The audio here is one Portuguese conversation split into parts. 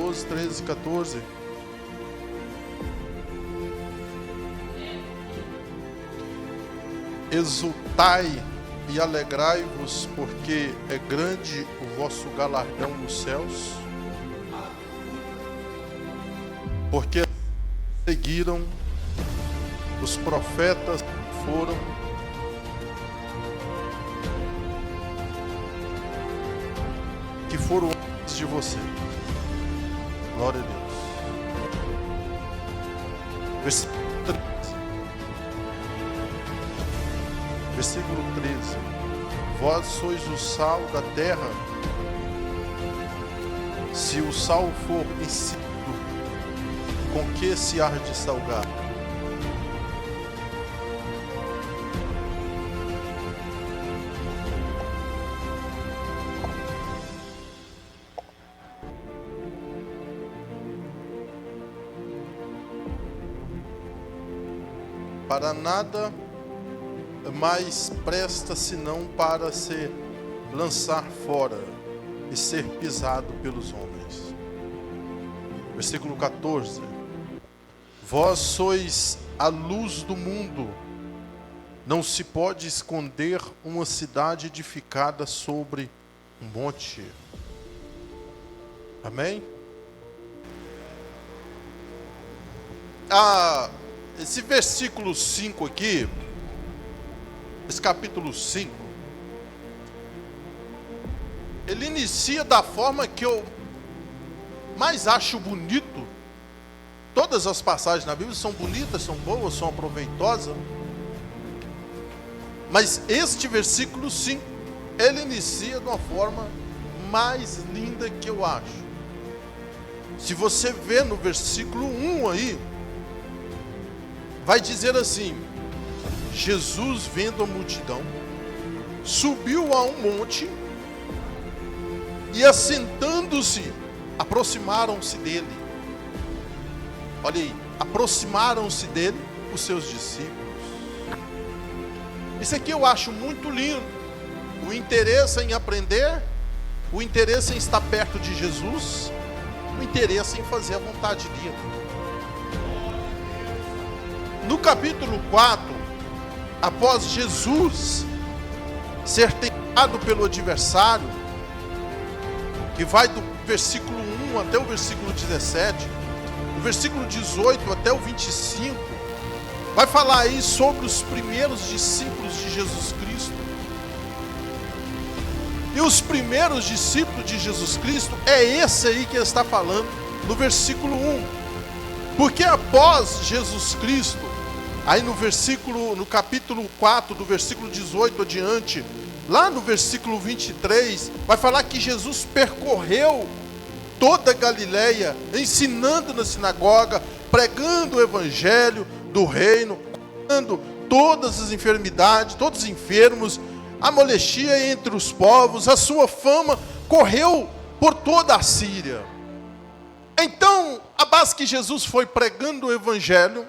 12, 13 e 14. Exultai e alegrai-vos, porque é grande o vosso galardão nos céus, porque seguiram os profetas que foram antes de você. Glória a Deus. Versículo 13. Vós sois o sal da terra. Se o sal for insípido, com que se há de salgar? Para nada mais presta senão para se lançar fora e ser pisado pelos homens. Versículo 14. Vós sois a luz do mundo. Não se pode esconder uma cidade edificada sobre um monte. Amém? Esse versículo 5 aqui, esse capítulo 5, ele inicia da forma que eu mais acho bonito. Todas as passagens na Bíblia são bonitas, são boas, são aproveitosas. Mas este versículo 5, ele inicia de uma forma mais linda que eu acho. Se você vê no versículo 1 aí, vai dizer assim: Jesus, vendo a multidão, subiu a um monte e, assentando-se, aproximaram-se dele. Olha aí, aproximaram-se dele os seus discípulos. Isso aqui eu acho muito lindo. O interesse em aprender, o interesse em estar perto de Jesus, o interesse em fazer a vontade dele. No capítulo 4, após Jesus ser tentado pelo adversário, que vai do versículo 1 até o versículo 17, do versículo 18 até o 25, vai falar aí sobre os primeiros discípulos de Jesus Cristo. E os primeiros discípulos de Jesus Cristo é esse aí que ele está falando no versículo 1. Porque após Jesus Cristo, aí no capítulo 4, do versículo 18 adiante, lá no versículo 23, vai falar que Jesus percorreu toda a Galileia, ensinando na sinagoga, pregando o evangelho do reino, curando todas as enfermidades, todos os enfermos, a molestia entre os povos. A sua fama correu por toda a Síria. Então, a base que Jesus foi pregando o evangelho,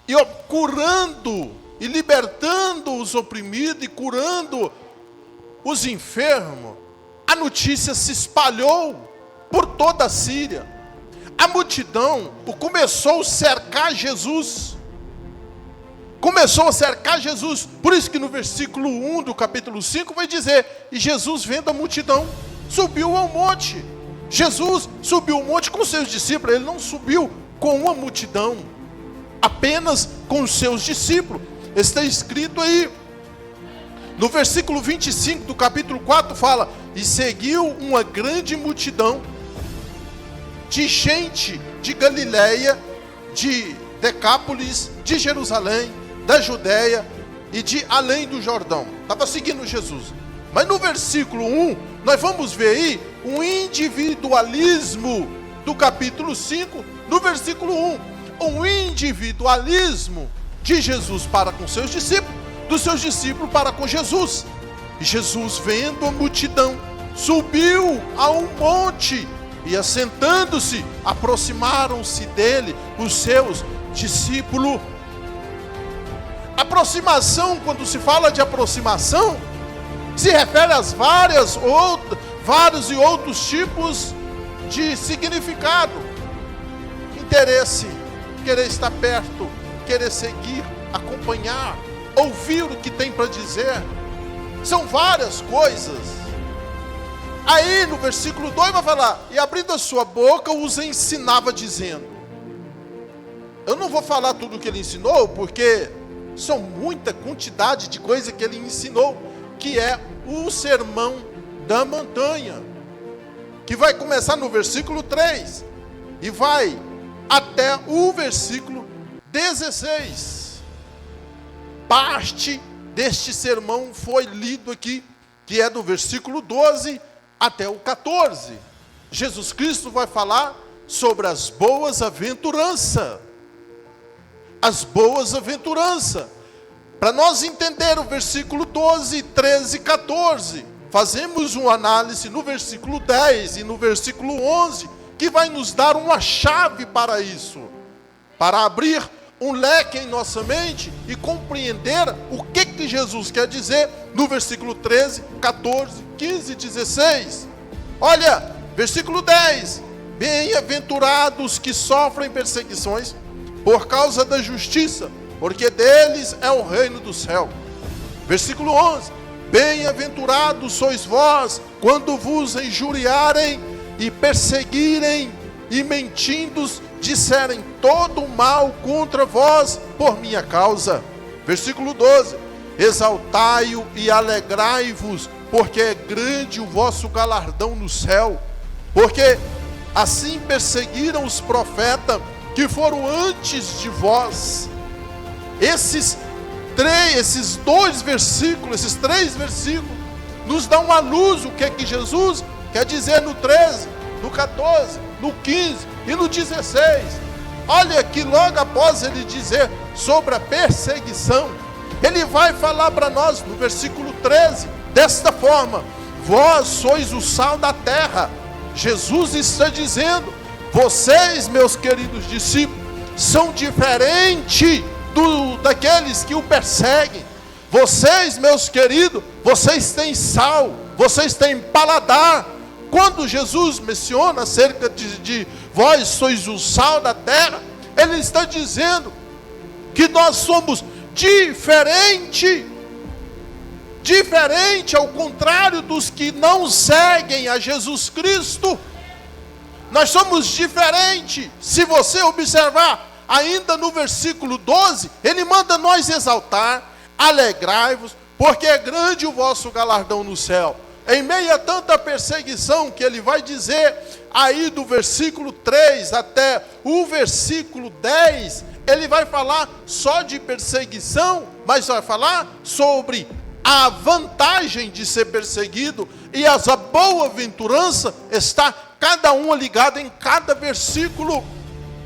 e curando e libertando os oprimidos e curando os enfermos, a notícia se espalhou por toda a Síria. A multidão começou a cercar Jesus. Começou a cercar Jesus. Por isso que no versículo 1 do capítulo 5 vai dizer: e Jesus, vendo a multidão, subiu ao monte. Jesus subiu ao monte com seus discípulos. Ele não subiu com uma multidão, apenas com os seus discípulos. Está escrito aí no versículo 25 do capítulo 4, fala: e seguiu uma grande multidão de gente de Galileia, de Decápolis, de Jerusalém, da Judéia e de além do Jordão. Estava seguindo Jesus. Mas no versículo 1, nós vamos ver aí um individualismo do capítulo 5, no versículo 1. Um individualismo de Jesus para com seus discípulos, dos seus discípulos para com Jesus. E Jesus, vendo a multidão, subiu a um monte e, assentando-se, aproximaram-se dele os seus discípulos. Aproximação, quando se fala de aproximação, se refere às vários e outros tipos de significado. Interesse, querer estar perto, querer seguir, acompanhar, ouvir o que tem para dizer. São várias coisas. Aí no versículo 2 vai falar: e abrindo a sua boca os ensinava dizendo. Eu não vou falar tudo o que ele ensinou, porque são muita quantidade de coisa que ele ensinou, que é o sermão da montanha, que vai começar no versículo 3 e vai até o versículo 16. Parte deste sermão foi lido aqui, que é do versículo 12 até o 14. Jesus Cristo vai falar sobre as boas-aventuranças. As boas-aventuranças. Para nós entender o versículo 12, 13 e 14, fazemos uma análise no versículo 10 e no versículo 11, que vai nos dar uma chave para isso, para abrir um leque em nossa mente e compreender o que Jesus quer dizer no versículo 13, 14, 15 e 16. Olha, versículo 10: bem-aventurados que sofrem perseguições por causa da justiça, porque deles é o reino do céu. Versículo 11: bem-aventurados sois vós, quando vos injuriarem e perseguirem, e mentindo disserem todo o mal contra vós por minha causa. Versículo 12: exaltai-o e alegrai-vos, porque é grande o vosso galardão no céu, porque assim perseguiram os profetas que foram antes de vós. Esses dois versículos, esses três versículos, nos dão uma luz o que é que Jesus quer dizer no 13, no 14, no 15 e no 16. Olha que logo após ele dizer sobre a perseguição, ele vai falar para nós no versículo 13, desta forma: vós sois o sal da terra. Jesus está dizendo: vocês, meus queridos discípulos, são diferentes daqueles que o perseguem. Vocês, meus queridos, vocês têm sal, vocês têm paladar. Quando Jesus menciona acerca de vós sois o sal da terra, ele está dizendo que nós somos diferente ao contrário dos que não seguem a Jesus Cristo. Nós somos diferentes. Se você observar, ainda no versículo 12, ele manda nós exaltar, alegrai-vos, porque é grande o vosso galardão no céu. Em meio a tanta perseguição que ele vai dizer, aí do versículo 3 até o versículo 10, ele vai falar só de perseguição, mas vai falar sobre a vantagem de ser perseguido, e a boa-aventurança está cada uma ligada em cada versículo,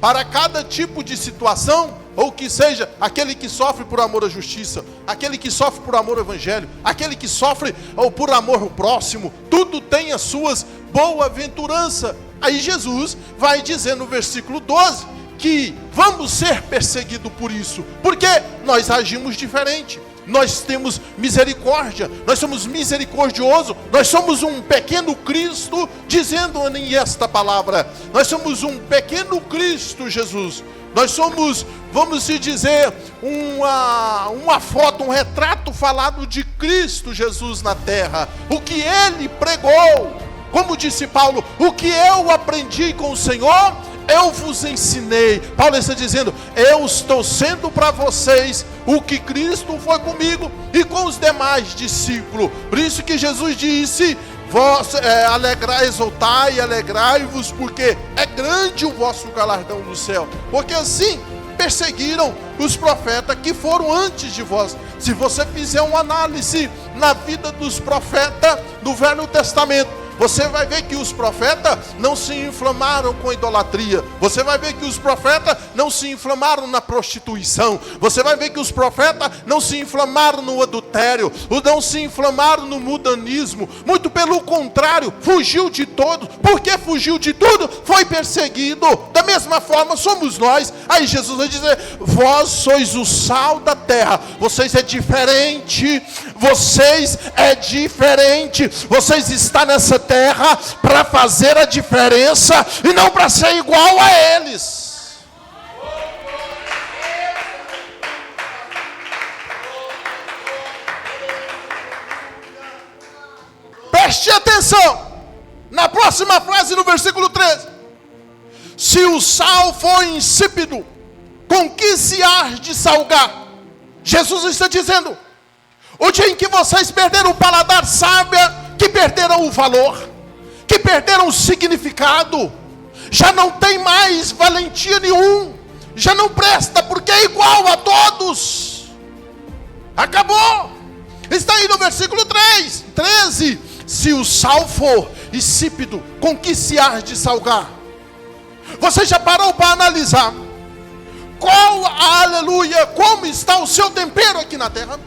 para cada tipo de situação, ou que seja, aquele que sofre por amor à justiça, aquele que sofre por amor ao evangelho, aquele que sofre ou por amor ao próximo, tudo tem as suas boa-aventuranças. Aí Jesus vai dizer no versículo 12, que vamos ser perseguidos por isso, porque nós agimos diferente. Nós temos misericórdia, nós somos misericordiosos, nós somos um pequeno Cristo, dizendo em esta palavra, nós somos um pequeno Cristo Jesus, nós somos, vamos dizer, uma foto, um retrato falado de Cristo Jesus na terra, o que Ele pregou, como disse Paulo, o que eu aprendi com o Senhor, eu vos ensinei. Paulo está dizendo, eu estou sendo para vocês o que Cristo foi comigo e com os demais discípulos. Por isso que Jesus disse, vós exaltai e alegrai-vos, porque é grande o vosso galardão no céu. Porque assim perseguiram os profetas que foram antes de vós. Se você fizer uma análise na vida dos profetas do Velho Testamento, você vai ver que os profetas não se inflamaram com idolatria. Você vai ver que os profetas não se inflamaram na prostituição. Você vai ver que os profetas não se inflamaram no adultério, não se inflamaram no mundanismo. Muito pelo contrário, fugiu de todo. Por que fugiu de tudo? Foi perseguido. Da mesma forma somos nós. Aí Jesus vai dizer: vós sois o sal da terra. Vocês é diferente. Vocês é diferente. Vocês estão nessa terra para fazer a diferença e não para ser igual a eles. Preste atenção na próxima frase, no versículo 13. Se o sal for insípido, com que se há de salgar? Jesus está dizendo: o dia em que vocês perderam o paladar, saiba que perderam o valor, que perderam o significado, já não tem mais valentia nenhum, já não presta, porque é igual a todos. Acabou. Está aí no versículo 13. Se o sal for insípido, com que se há de salgar? Você já parou para analisar aleluia, como está o seu tempero aqui na terra?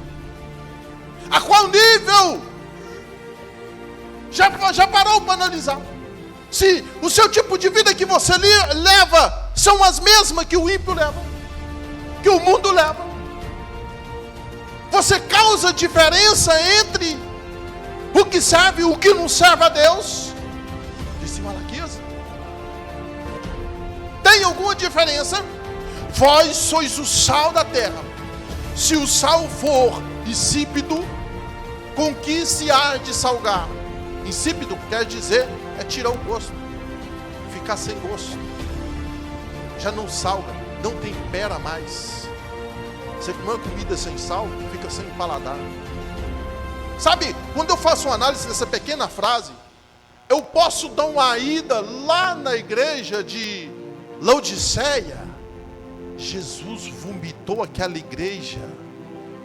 A qual nível? Já parou para analisar? Se o seu tipo de vida que você leva são as mesmas que o ímpio leva, que o mundo leva? Você causa diferença entre o que serve e o que não serve a Deus? Disse Malaquias. Tem alguma diferença? Vós sois o sal da terra. Se o sal for insípido, com que se há de salgar? Insípido quer dizer é tirar o gosto, ficar sem gosto. Já não salga, não tempera mais. Você come uma comida sem sal, fica sem paladar. Sabe, quando eu faço uma análise dessa pequena frase, eu posso dar uma ida lá na igreja de Laodiceia. Jesus vomitou aquela igreja,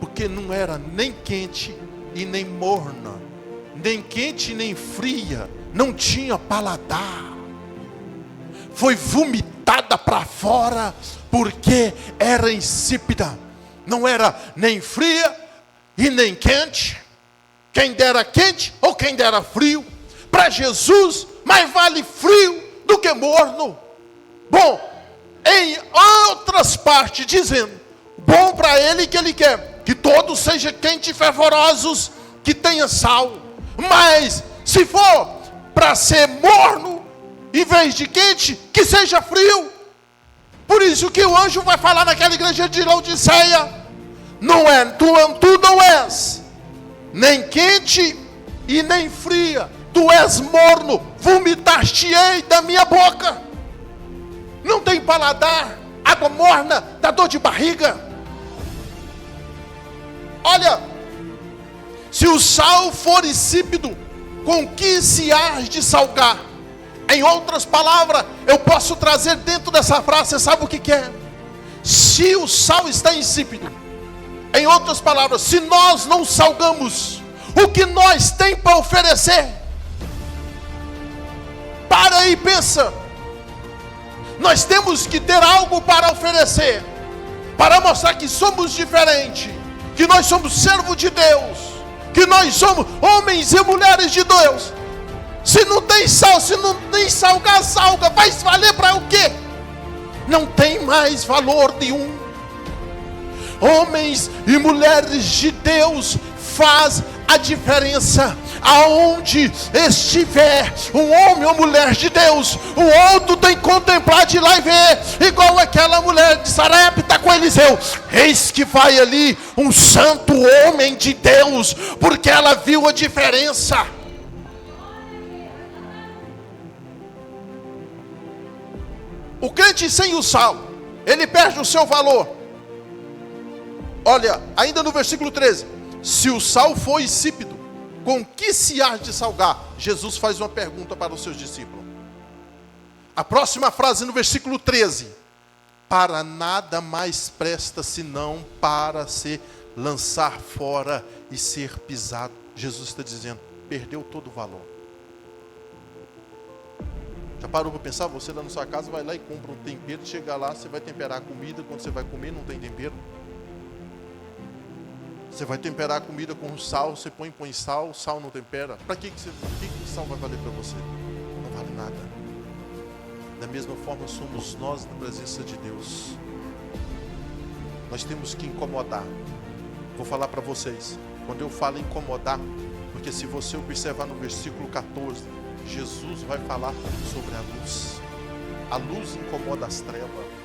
porque não era nem quente e nem morna, nem quente nem fria, não tinha paladar. Foi vomitada para fora, porque era insípida, não era nem fria e nem quente. Quem dera quente ou quem dera frio. Para Jesus, mais vale frio do que morno. Bom, em outras partes, dizendo, bom para ele que ele quer, que todos sejam quentes e fervorosos, que tenha sal. Mas, se for para ser morno, em vez de quente, que seja frio. Por isso que o anjo vai falar naquela igreja de Laodiceia: não é, tu não és nem quente e nem fria, tu és morno, vomitar-te-ei da minha boca. Não tem paladar, água morna, dá dor de barriga. Olha, se o sal for insípido, com que se há de salgar? Em outras palavras, eu posso trazer dentro dessa frase, você sabe o que é? Se o sal está insípido, em outras palavras, se nós não salgamos o que nós tem para oferecer, para aí e pensa. Nós temos que ter algo para oferecer, para mostrar que somos diferentes, que nós somos servos de Deus, que nós somos homens e mulheres de Deus. Se não tem sal, se não tem salga, vai valer para o quê? Não tem mais valor nenhum. Homens e mulheres de Deus faz a diferença. Aonde estiver um homem ou mulher de Deus, o outro tem que contemplar de lá e ver, igual aquela mulher de Sarepta com Eliseu. Eis que vai ali um santo homem de Deus, porque ela viu a diferença. O crente sem o sal, ele perde o seu valor. Olha, ainda no versículo 13: se o sal for insípido, com que se há de salgar? Jesus faz uma pergunta para os seus discípulos. A próxima frase no versículo 13: para nada mais presta senão para se lançar fora e ser pisado. Jesus está dizendo, perdeu todo o valor. Já parou para pensar? Você lá na sua casa vai lá e compra um tempero, chega lá, você vai temperar a comida, quando você vai comer não tem tempero. Você vai temperar a comida com sal, você põe sal, o sal não tempera. Para que o sal vai valer para você? Não vale nada. Da mesma forma somos nós na presença de Deus. Nós temos que incomodar. Vou falar para vocês, quando eu falo incomodar, porque se você observar no versículo 14, Jesus vai falar sobre a luz. A luz incomoda as trevas.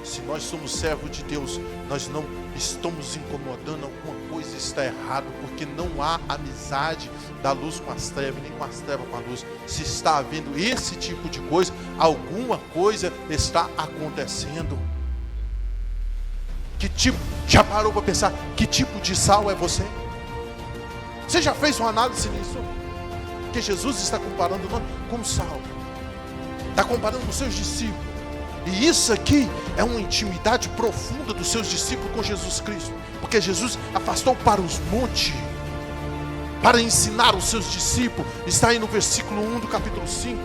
Se nós somos servos de Deus, nós não estamos incomodando, alguma coisa está errada, porque não há amizade da luz com as trevas, nem com as trevas com a luz. Se está havendo esse tipo de coisa, alguma coisa está acontecendo. Que tipo, já parou para pensar, que tipo de sal é você? Você já fez uma análise nisso? Que Jesus está comparando nós com sal. Está comparando com os seus discípulos. E isso aqui é uma intimidade profunda dos seus discípulos com Jesus Cristo. Porque Jesus afastou para os montes, para ensinar os seus discípulos. Está aí no versículo 1 do capítulo 5.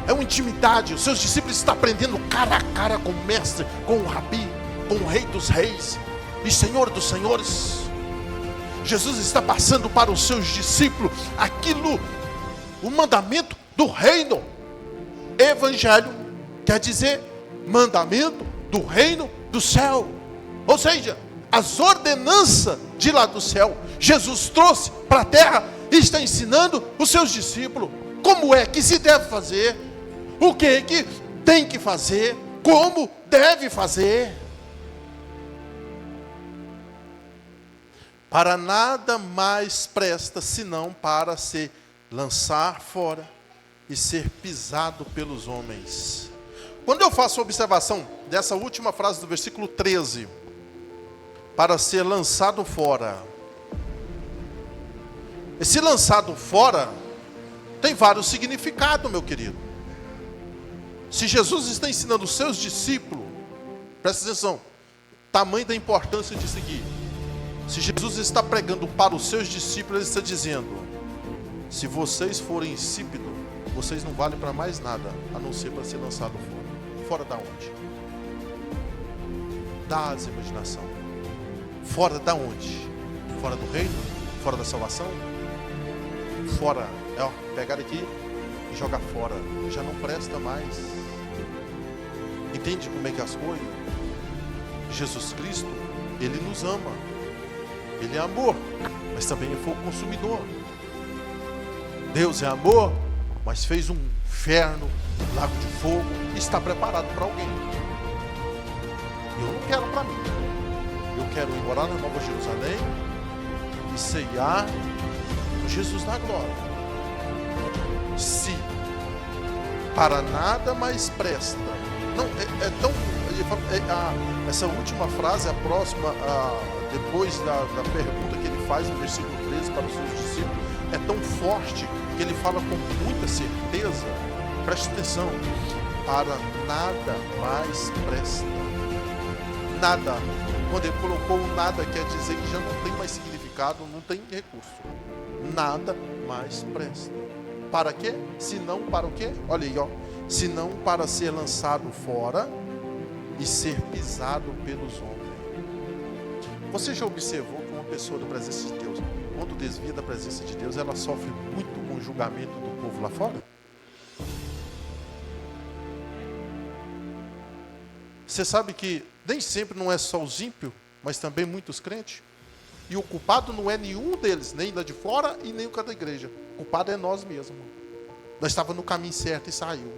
É uma intimidade. Os seus discípulos estão aprendendo cara a cara com o mestre, com o rabi, com o rei dos reis e senhor dos senhores. Jesus está passando para os seus discípulos aquilo, o mandamento do reino. Evangelho quer dizer mandamento do reino do céu. Ou seja, as ordenanças de lá do céu, Jesus trouxe para a terra e está ensinando os seus discípulos como é que se deve fazer, o que é que tem que fazer, como deve fazer. Para nada mais presta senão para se lançar fora e ser pisado pelos homens. Quando eu faço a observação dessa última frase do versículo 13, para ser lançado fora, esse lançado fora tem vários significados, meu querido. Se Jesus está ensinando os seus discípulos, presta atenção, tamanho da importância de seguir. Se Jesus está pregando para os seus discípulos, ele está dizendo: se vocês forem insípidos, vocês não valem para mais nada, a não ser para ser lançado fora. Fora da onde? Das imaginação. Fora da onde? Fora do reino? Fora da salvação? Fora, pegar aqui e jogar fora. Já não presta mais. Entende como é que é as coisas? Jesus Cristo, Ele nos ama. Ele é amor, mas também é fogo consumidor. Deus é amor, mas fez um inferno, lago de fogo, e está preparado para alguém. Eu não quero para mim. Eu quero ir morar na Nova Jerusalém e ceiar com Jesus na glória. Se para nada mais presta. Não, essa última frase, a próxima, depois da pergunta que ele faz no versículo 13 para os seus discípulos, é tão forte que ele fala com muita certeza. Preste atenção: para nada mais presta. Nada. Quando ele colocou o nada, quer dizer que já não tem mais significado, não tem recurso. Nada mais presta. Para quê? Se não para o quê? Olha aí, se não para ser lançado fora e ser pisado pelos homens. Você já observou que uma pessoa da presença de Deus, quando desvia da presença de Deus, ela sofre muito com o julgamento do povo lá fora? Você sabe que nem sempre não é só os ímpios, mas também muitos crentes. E o culpado não é nenhum deles, nem da de fora e nem o da igreja. O culpado é nós mesmos. Nós estávamos no caminho certo e saiu.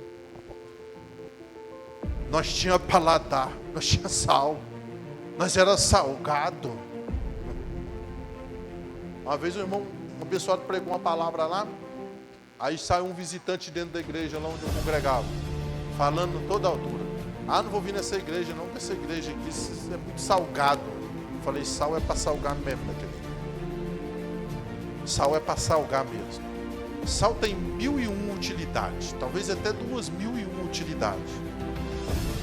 Nós tínhamos paladar, nós tínhamos sal, nós era salgado. Uma vez um irmão, um abençoado, pregou uma palavra lá, aí saiu um visitante dentro da igreja lá onde eu congregava, falando toda a altura: não vou vir nessa igreja não, porque essa igreja aqui é muito salgado. Eu falei: sal é para salgar mesmo, né, querido? Sal é para salgar mesmo. Sal tem 1001 utilidades, talvez até 2001 utilidades.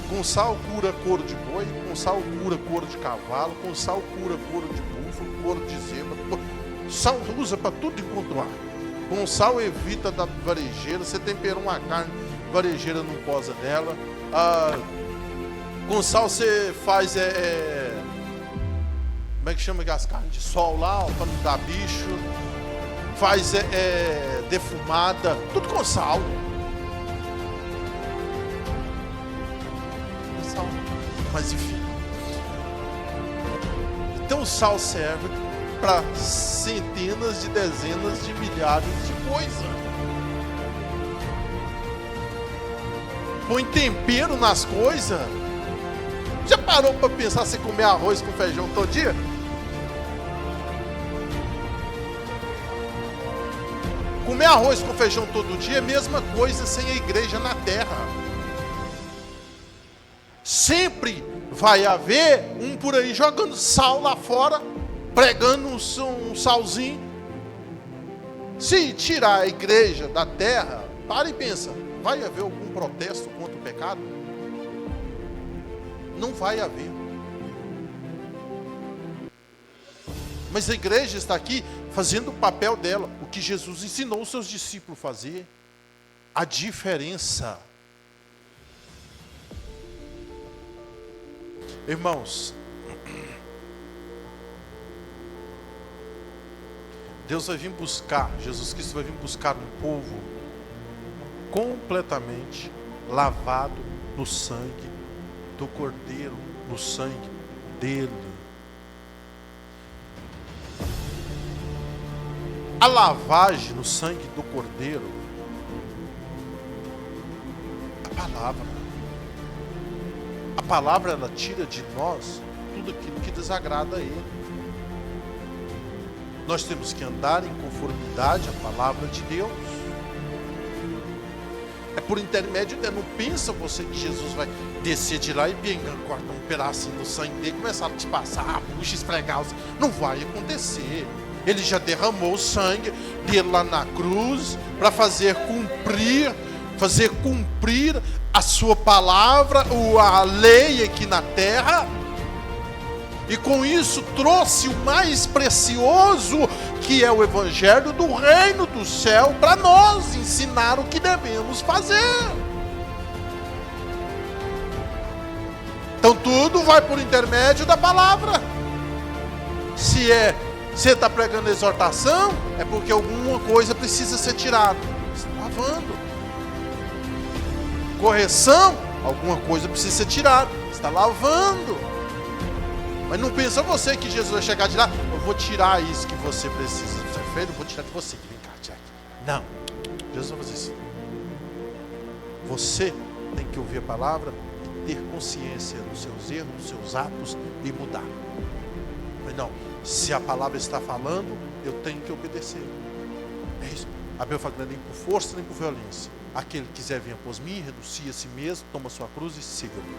Com sal cura couro de boi, com sal cura couro de cavalo, com sal cura couro de búfalo, couro de zebra. Sal usa para tudo enquanto há. Com sal evita da varejeira. Você temperou uma carne, varejeira não posa nela. Com sal você faz como é que chama as carnes de sol lá, para não dar bicho. Faz defumada, tudo com sal. sal. Mas enfim. Então o sal serve para centenas de dezenas de milhares de coisas. Põe tempero nas coisas. Já parou para pensar se comer arroz com feijão todo dia? Comer arroz com feijão todo dia é a mesma coisa sem a igreja na terra. Sempre vai haver um por aí jogando sal lá fora, pregando um salzinho. Se tirar a igreja da terra, para e pensa, vai haver algum protesto contra o pecado? Não vai haver. Mas a igreja está aqui fazendo o papel dela, o que Jesus ensinou os seus discípulos a fazer. A diferença. Irmãos, Deus vai vir buscar, Jesus Cristo vai vir buscar um povo completamente lavado no sangue do Cordeiro, no sangue dele. A lavagem no sangue do Cordeiro, a palavra ela tira de nós tudo aquilo que desagrada a Ele. Nós temos que andar em conformidade à palavra de Deus. É por intermédio dela. Não pensa você que Jesus vai descer de lá e cortar um pedacinho do sangue dele e começar a te passar, puxa, esfregar. Não vai acontecer. Ele já derramou o sangue dele lá na cruz para fazer cumprir a sua palavra, a lei aqui na terra. E com isso trouxe o mais precioso, que é o evangelho do reino do céu, para nós ensinar o que devemos fazer. Então tudo vai por intermédio da palavra. Se você está pregando exortação, é porque alguma coisa precisa ser tirada. Você está lavando. Correção, alguma coisa precisa ser tirada. Você está lavando. Mas não pensa você que Jesus vai chegar de lá, eu vou tirar isso que você precisa ser feito, eu vou tirar de você. Vem cá, Jack. Não. Jesus vai fazer isso. Você tem que ouvir a palavra e ter consciência dos seus erros, dos seus atos e mudar. Mas não. Se a palavra está falando, eu tenho que obedecer. É isso. A Bíblia fala, nem por força, nem por violência. Aquele que quiser vir após mim, renuncie a si mesmo, toma sua cruz e siga-me.